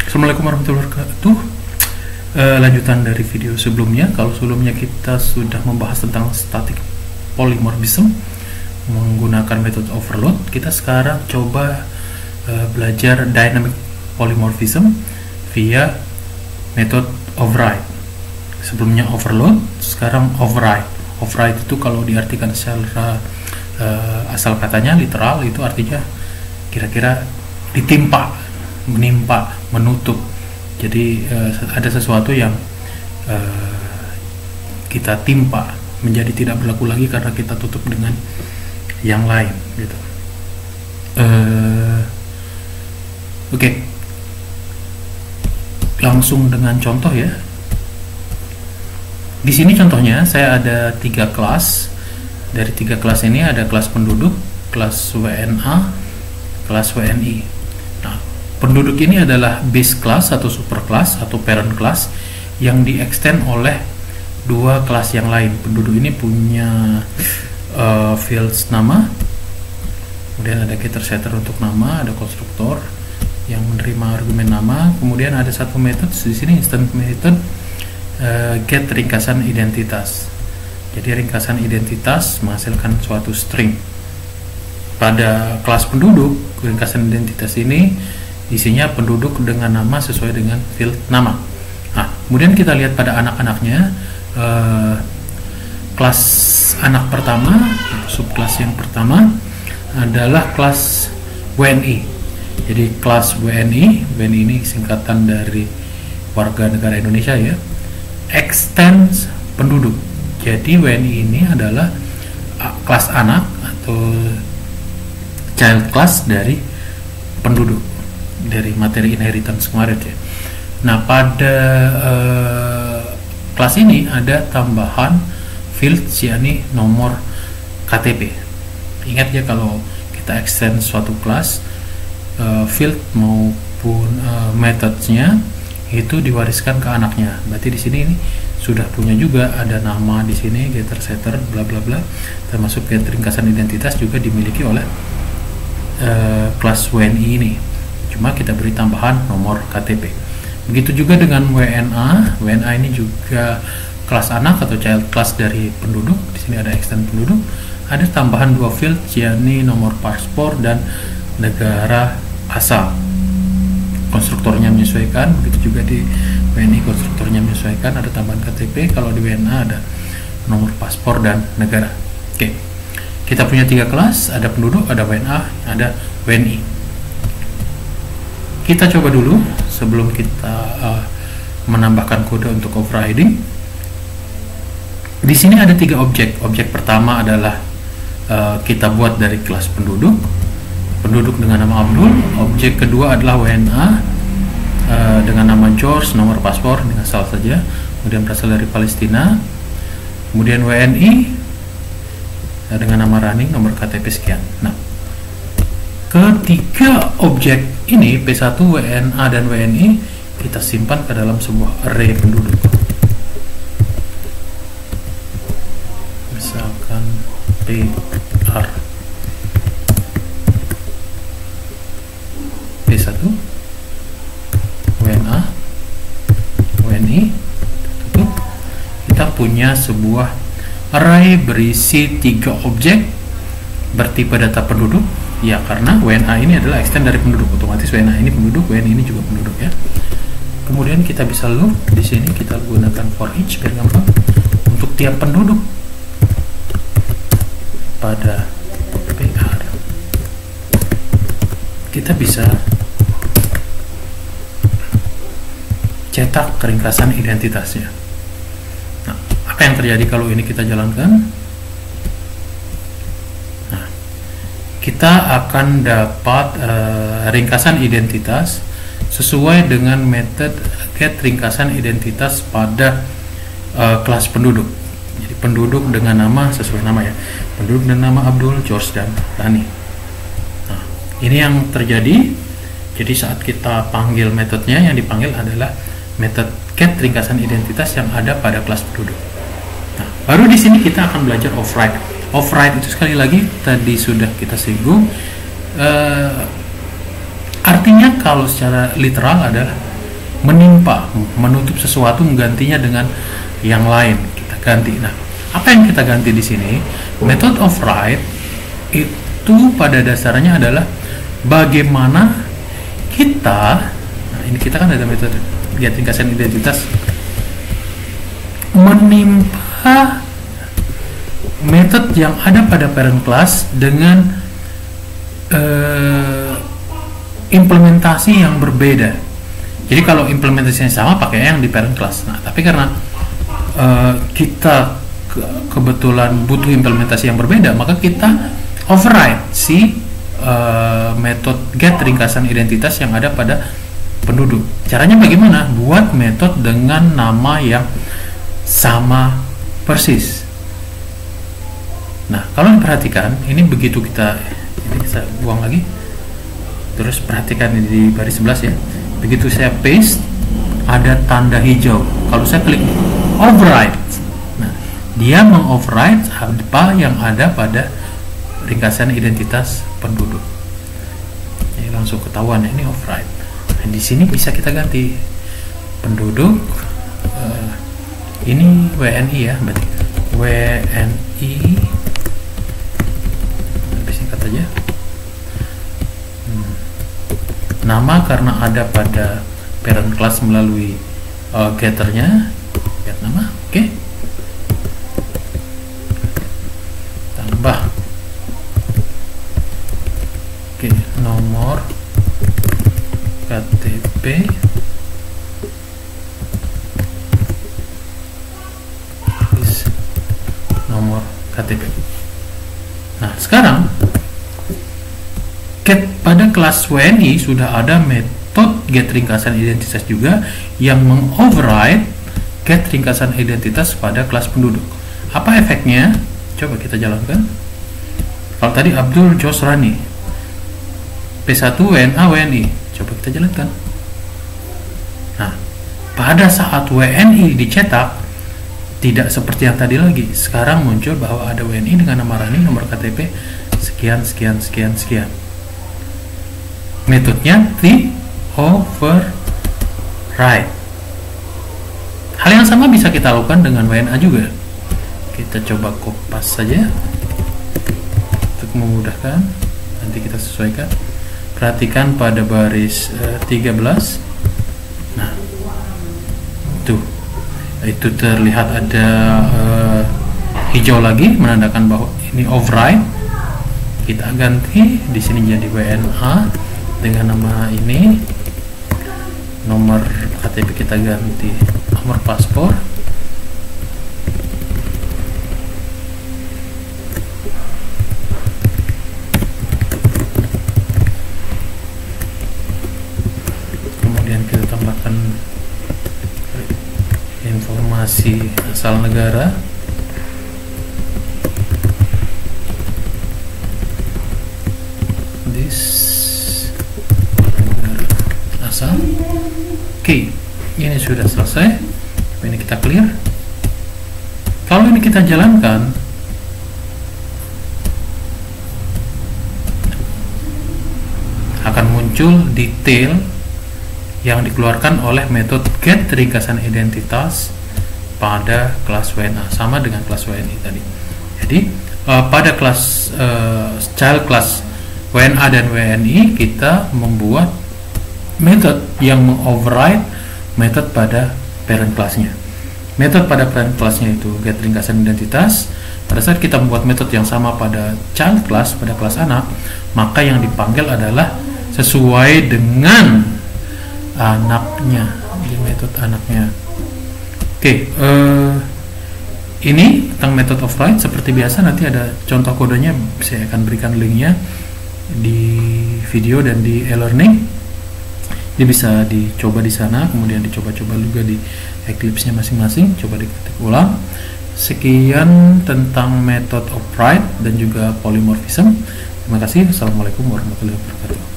Assalamualaikum warahmatullahi wabarakatuh. Lanjutan dari video sebelumnya. Kalau sebelumnya kita sudah membahas tentang static polymorphism menggunakan metode overload, kita sekarang coba belajar dynamic polymorphism via metode override. Sebelumnya overload, sekarang override. Override itu kalau diartikan secara asal katanya literal, itu artinya kira-kira ditimpa, menimpa, menutup. Jadi ada sesuatu yang kita timpa menjadi tidak berlaku lagi karena kita tutup dengan yang lain gitu. Oke. Langsung dengan contoh ya. Di sini contohnya saya ada 3 kelas. Dari 3 kelas ini ada kelas penduduk, kelas WNA, kelas WNI. Penduduk ini adalah base class atau super class atau parent class yang di-extend oleh 2 kelas yang lain. Penduduk ini punya fields nama, kemudian ada getter setter untuk nama, ada konstruktor yang menerima argumen nama, kemudian ada satu method di sini, instant method get ringkasan identitas. Jadi ringkasan identitas menghasilkan suatu string. Pada kelas penduduk, ringkasan identitas ini isinya penduduk dengan nama sesuai dengan field nama. Nah, kemudian kita lihat pada anak-anaknya, kelas anak pertama, subkelas yang pertama adalah kelas WNI. Jadi kelas WNI ini singkatan dari warga negara Indonesia ya, extends penduduk. Jadi WNI ini adalah kelas anak atau child class dari penduduk, dari materi inheritance kemarin ya. Nah, pada kelas ini ada tambahan field yakni nomor KTP. Ingat ya, kalau kita extend suatu kelas, field maupun methodnya itu diwariskan ke anaknya. Berarti di sini ini sudah punya juga, ada nama di sini, getter setter bla bla bla, termasuk get ringkasan identitas juga dimiliki oleh kelas WNI ini. Cuma kita beri tambahan nomor KTP. Begitu juga dengan WNA. WNA ini juga kelas anak atau child class dari penduduk. Di sini ada extend penduduk. Ada tambahan 2 field yakni nomor paspor dan negara asal. Konstruktornya menyesuaikan. Begitu juga di WNI, konstruktornya menyesuaikan. Ada tambahan KTP. Kalau di WNA ada nomor paspor dan negara. Oke. Kita punya 3 kelas. Ada penduduk, ada WNA, ada WNI. Kita coba dulu sebelum kita menambahkan kode untuk overriding. Di sini ada 3 objek. Objek pertama adalah kita buat dari kelas penduduk dengan nama Abdul. Objek kedua adalah WNA dengan nama George, nomor paspor dengan asal saja, kemudian berasal dari Palestina. Kemudian WNI dengan nama Running, nomor KTP sekian. Nah, ketiga objek ini P1, WNA, dan WNI kita simpan ke dalam sebuah array penduduk. Misalkan PR P1, WNA, WNI, tutup. Kita punya sebuah array berisi 3 objek bertipe data penduduk. Ya, karena WNA ini adalah extend dari penduduk, otomatis WNA ini penduduk, WNI ini juga penduduk ya. Kemudian kita bisa loop di sini, kita gunakan for each biar gampang untuk tiap penduduk pada PR. Kita bisa cetak ringkasan identitasnya. Nah, apa yang terjadi kalau ini kita jalankan? Kita akan dapat ringkasan identitas sesuai dengan metode get ringkasan identitas pada kelas penduduk. Jadi penduduk dengan nama sesuai nama ya, penduduk dengan nama Abdul, George, dan Rani. Nah, ini yang terjadi. Jadi saat kita panggil metodenya, yang dipanggil adalah metode get ringkasan identitas yang ada pada kelas penduduk. Nah, baru di sini kita akan belajar override. Override itu sekali lagi tadi sudah kita singgung, artinya kalau secara literal adalah menimpa, menutup sesuatu, menggantinya dengan yang lain, kita ganti. Nah, apa yang kita ganti di sini? Method of write itu pada dasarnya adalah bagaimana kita, nah ini kita kan ada metode get ringkasan identitas, menimpa method yang ada pada parent class dengan implementasi yang berbeda. Jadi kalau implementasinya sama pakai yang di parent class. Nah, tapi karena kita kebetulan butuh implementasi yang berbeda, maka kita override si metode get ringkasan identitas yang ada pada penduduk. Caranya bagaimana? Buat metode dengan nama yang sama persis. Nah, kalau diperhatikan, ini begitu kita buang lagi, terus perhatikan ini di baris 11 ya. Begitu saya paste, ada tanda hijau. Kalau saya klik override, nah dia mengoverride apa yang ada pada ringkasan identitas penduduk. Jadi langsung ketahuan ya, ini override. Nah, di sini bisa kita ganti penduduk. Ini WNI ya, berarti WNI. Singkat aja. Nama karena ada pada parent class melalui getternya, get nama, oke. Tambah, oke, nomor KTP, nomor KTP. Nah, sekarang pada kelas WNI sudah ada metode get ringkasan identitas juga yang mengoverride get ringkasan identitas pada kelas penduduk. Apa efeknya? Coba kita jalankan. Kalau tadi Abdul Josrani P1 WNA WNI, coba kita jalankan. Nah, pada saat WNI dicetak tidak seperti yang tadi lagi. Sekarang muncul bahwa ada WNI dengan nama Rani, nomor KTP sekian sekian sekian sekian. Metodenya the override. Hal yang sama bisa kita lakukan dengan WNA juga. Kita coba kopas saja untuk memudahkan. Nanti kita sesuaikan. Perhatikan pada baris 13. Nah, itu terlihat ada hijau lagi menandakan bahwa ini override. Kita ganti di sini jadi WNA dengan nama ini. Nomor KTP kita ganti nomor paspor. Kemudian kita tambahkan informasi asal negara. Oke, ini sudah selesai. Ini kita clear. Kalau ini kita jalankan, akan muncul detail yang dikeluarkan oleh metode get ringkasan identitas pada kelas WNA, sama dengan kelas WNI tadi. Jadi pada kelas child class WNA dan WNI kita membuat metode yang mengoverride metode pada parent class-nya. Metode pada parent class-nya itu get ringkasan identitas. Pada saat kita membuat metode yang sama pada child class, pada kelas anak, maka yang dipanggil adalah sesuai dengan anaknya, di metode anaknya. Oke, ini tentang method of write. Seperti biasa nanti ada contoh kodenya, saya akan berikan linknya di video dan di e-learning. Ini bisa dicoba di sana, kemudian dicoba-coba juga di Eclipse-nya masing-masing, coba diketik ulang. Sekian tentang method of write dan juga polymorphism. Terima kasih. Assalamualaikum warahmatullahi wabarakatuh.